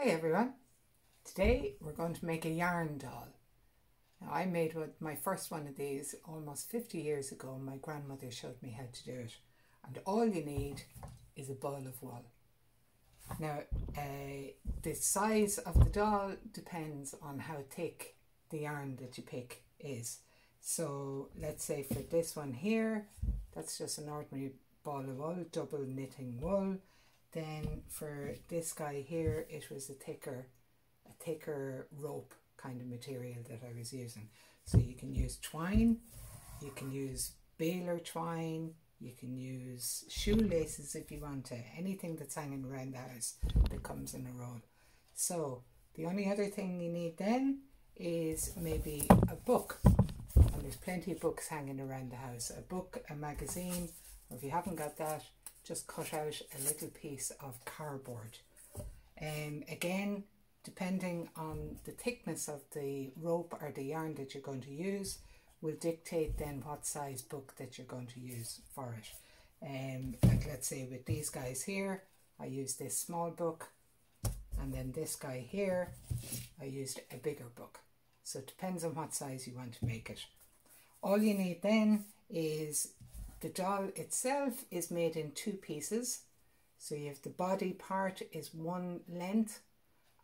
Hi everyone, today we're going to make a yarn doll. Now I made my first one of these almost 50 years ago. My grandmother showed me how to do it, and all you need is a ball of wool. Now the size of the doll depends on how thick the yarn that you pick is. So let's say for this one here, that's just an ordinary ball of wool, double knitting wool. Then for this guy here, it was a thicker rope kind of material that I was using. So you can use twine, you can use baler twine, you can use shoelaces if you want to, anything that's hanging around the house that comes in a roll. So the only other thing you need then is maybe a book. And there's plenty of books hanging around the house. A book, a magazine, or if you haven't got that, just cut out a little piece of cardboard. Again, depending on the thickness of the rope or the yarn that you're going to use will dictate then what size book that you're going to use for it. Like let's say with these guys here, I used this small book, and then this guy here, I used a bigger book. So it depends on what size you want to make it. All you need then is the doll itself is made in two pieces. So you have the body part is one length,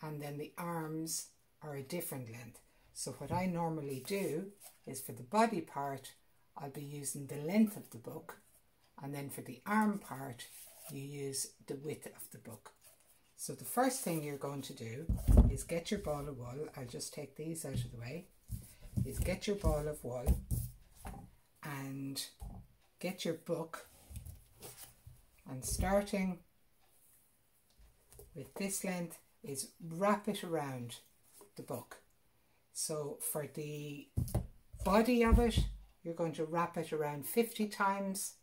and then the arms are a different length. So what I normally do is for the body part, I'll be using the length of the book, and then for the arm part, you use the width of the book. So the first thing you're going to do is get your ball of wool. I'll just take these out of the way. Is get your ball of wool and get your book, and starting with this length is wrap it around the book. So for the body of it, you're going to wrap it around 50 times,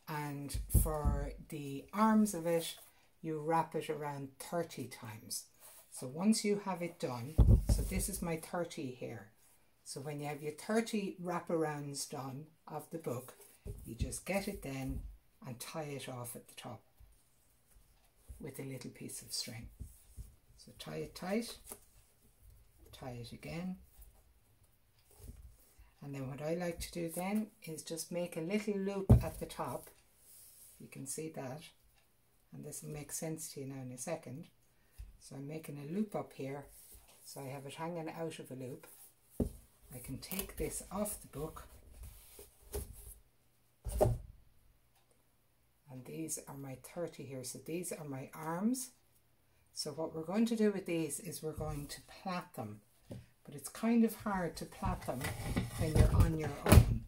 and for the arms of it, you wrap it around 30 times. So once you have it done, so this is my 30 here. So when you have your 30 wraparounds done of the book, you just get it then and tie it off at the top with a little piece of string. So tie it tight, tie it again. And then what I like to do then is just make a little loop at the top. You can see that. And this will make sense to you now in a second. So I'm making a loop up here. So I have it hanging out of a loop. I can take this off the book. And these are my 30 here. So these are my arms. So what we're going to do with these is we're going to plait them. But it's kind of hard to plait them when you're on your own.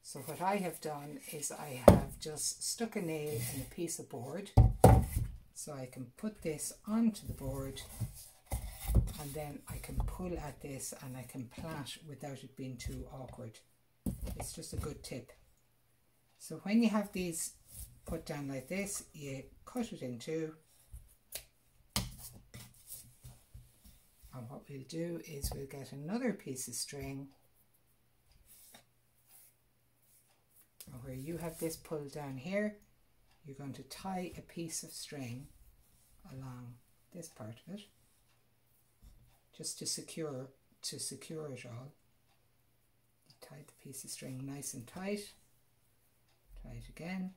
So what I have done is I have just stuck a nail in a piece of board. So I can put this onto the board, and then I can pull at this and I can plait without it being too awkward. It's just a good tip. So when you have these put down like this, you cut it in two. And what we'll do is we'll get another piece of string, and where you have this pulled down here, you're going to tie a piece of string along this part of it, just to secure it all. Tie the piece of string nice and tight, tie it again,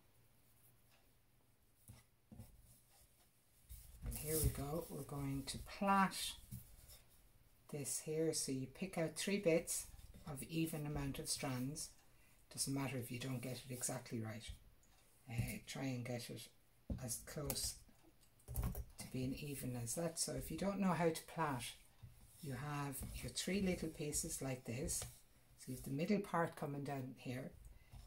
and here we go. We're going to plait this here. So you pick out 3 bits of even amount of strands. Doesn't matter if you don't get it exactly right. Try and get it as close to being even as that. So if you don't know how to plait, you have your 3 little pieces like this. So you have the middle part coming down here.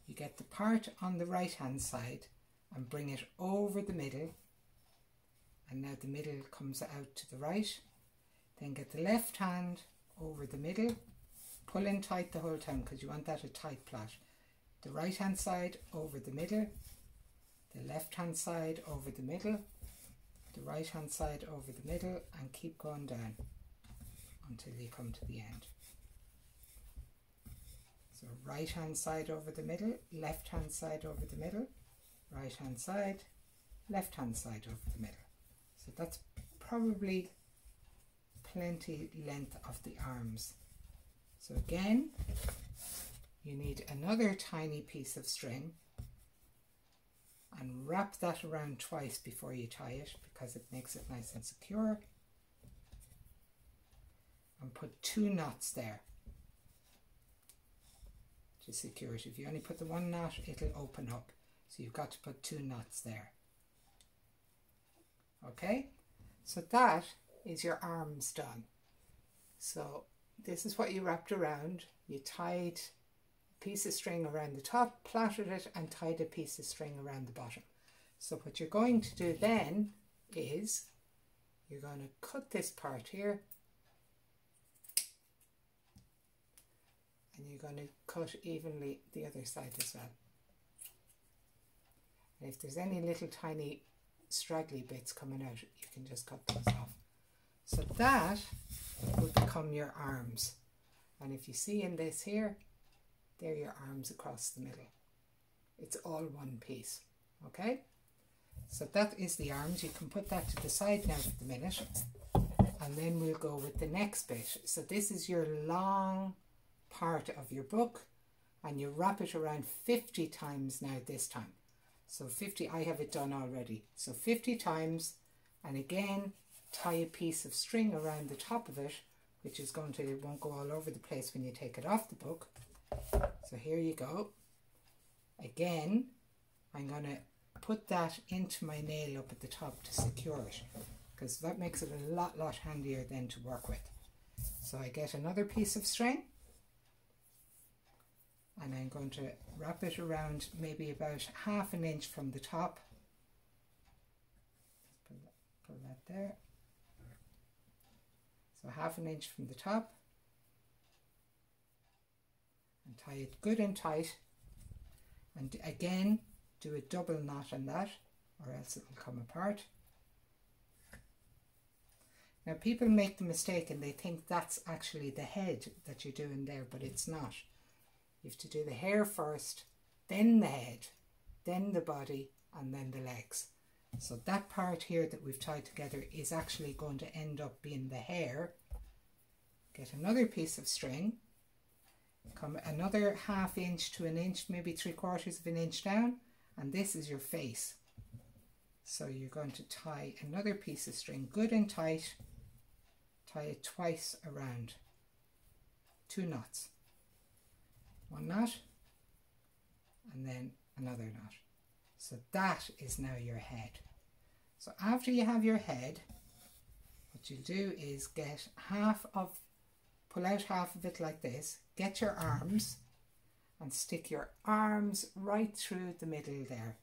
You get the part on the right hand side and bring it over the middle, and now the middle comes out to the right. Then get the left hand over the middle, pull in tight the whole time because you want that a tight plait. The right hand side over the middle, the left hand side over the middle, the right hand side over the middle, and keep going down until you come to the end. So right hand side over the middle, left hand side over the middle, right hand side, left hand side over the middle. So that's probably plenty length of the arms. So again, you need another tiny piece of string and wrap that around twice before you tie it, because it makes it nice and secure. And put 2 knots there to secure it. If you only put the 1 knot, it'll open up. So you've got to put 2 knots there. Okay, so that is your arms done. So this is what you wrapped around. You tied a piece of string around the top, plaited it, and tied a piece of string around the bottom. So what you're going to do then is you're going to cut this part here, and you're going to cut evenly the other side as well. And if there's any little tiny straggly bits coming out, you can just cut those off. So that will become your arms. And if you see in this here, they're your arms across the middle. It's all one piece. Okay? So that is the arms. You can put that to the side now for the minute. And then we'll go with the next bit. So this is your long part of your book, and you wrap it around 50 times now this time. So 50, I have it done already. So 50 times, and again, tie a piece of string around the top of it, which is going to, it won't go all over the place when you take it off the book. So here you go. Again, I'm going to put that into my nail up at the top to secure it, because that makes it a lot handier then to work with. So I get another piece of string, and I'm going to wrap it around maybe about ½ an inch from the top. Pull that there. So ½ an inch from the top, and tie it good and tight, and again do a double knot on that, or else it will come apart. Now people make the mistake and they think that's actually the head that you're doing there, but it's not. You have to do the hair first, then the head, then the body, and then the legs. So that part here that we've tied together is actually going to end up being the hair. Get another piece of string, come another ½ inch to an inch, maybe 3/4 of an inch down, and this is your face. So you're going to tie another piece of string good and tight, tie it twice around, 2 knots. 1 knot, and then another knot. So that is now your head. So after you have your head, what you'll do is get pull out half of it like this, get your arms, and stick your arms right through the middle there.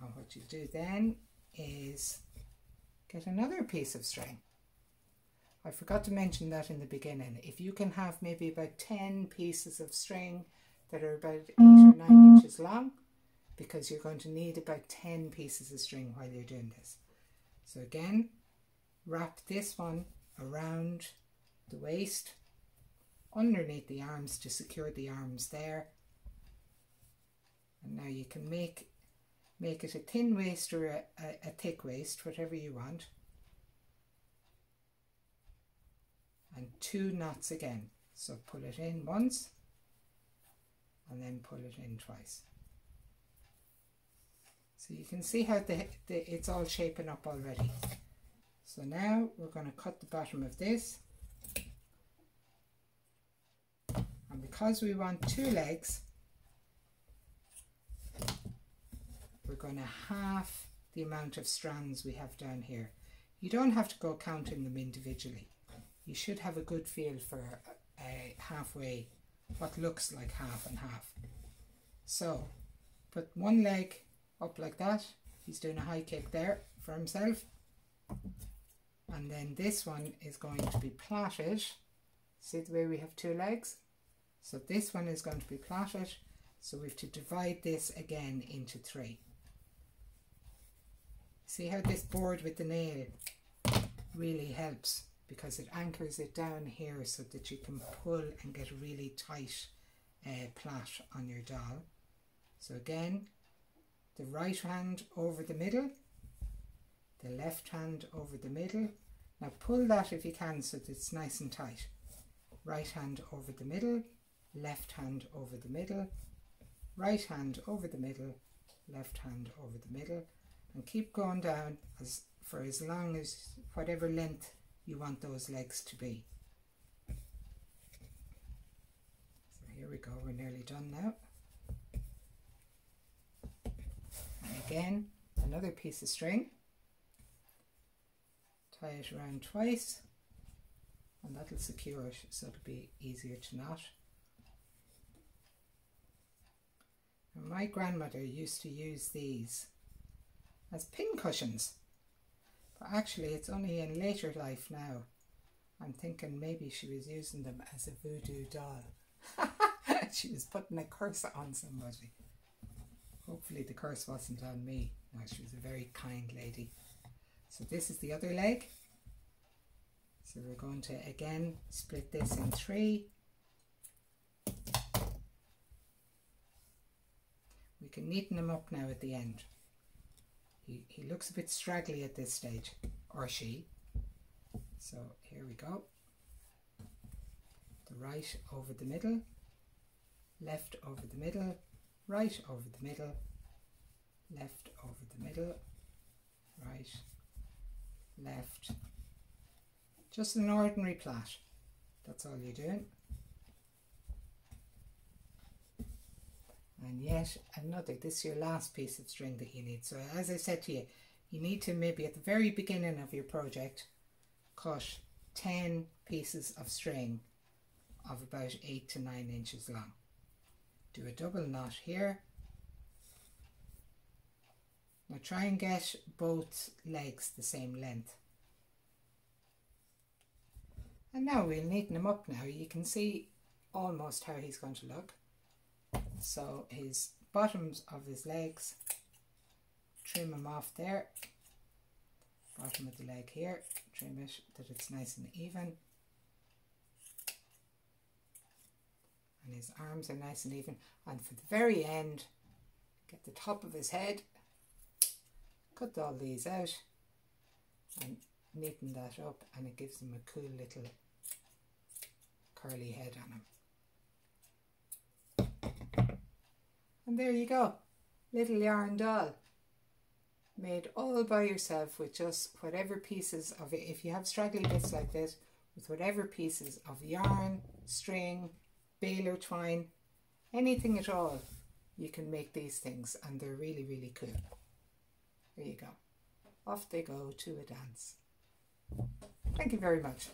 And what you do then is get another piece of string. I forgot to mention that in the beginning. If you can have maybe about 10 pieces of string that are about 8 or 9 inches long, because you're going to need about 10 pieces of string while you're doing this. So again, wrap this one around the waist, underneath the arms to secure the arms there. And now you can make it a thin waist or a thick waist, whatever you want. And 2 knots again. So pull it in once and then pull it in twice. So you can see how it's all shaping up already. So now we're going to cut the bottom of this. And because we want 2 legs, we're going to half the amount of strands we have down here. You don't have to go counting them individually. You should have a good feel for halfway, what looks like half and half. So put 1 leg up like that. He's doing a high kick there for himself. And then this one is going to be plaited. See the way we have 2 legs? So this one is going to be plaited. So we have to divide this again into 3. See how this board with the nail really helps, because it anchors it down here so that you can pull and get a really tight plait on your doll. So again, the right hand over the middle, the left hand over the middle. Now pull that if you can so that it's nice and tight. Right hand over the middle, left hand over the middle, right hand over the middle, left hand over the middle, and keep going down for as long as whatever length you want those legs to be. So here we go, we're nearly done now. And again, another piece of string. Tie it around twice, and that'll secure it so it'll be easier to knot. And my grandmother used to use these as pin cushions, but actually it's only in later life now. I'm thinking maybe she was using them as a voodoo doll. She was putting a curse on somebody. Hopefully the curse wasn't on me. No, she was a very kind lady. So this is the other leg. So we're going to again split this in 3. We can neaten him up now at the end. He looks a bit straggly at this stage, or she. So here we go. The right over the middle, left over the middle, right over the middle, left over the middle, right, left. Just an ordinary plait. That's all you're doing. And yet another, this is your last piece of string that you need. So as I said to you, you need to maybe at the very beginning of your project cut 10 pieces of string of about 8 to 9 inches long. Do a double knot here. Now try and get both legs the same length. And now we'll neaten him up now. You can see almost how he's going to look. So his bottoms of his legs, trim him off there. Bottom of the leg here, trim it that it's nice and even. And his arms are nice and even. And for the very end, get the top of his head, cut all these out and neaten that up, and it gives him a cool little curly head on him. And there you go, little yarn doll made all by yourself with just whatever pieces of it. If you have straggly bits like this, with whatever pieces of yarn, string, baler twine, anything at all, you can make these things, and they're really, really cool. There you go. Off they go to a dance. Thank you very much.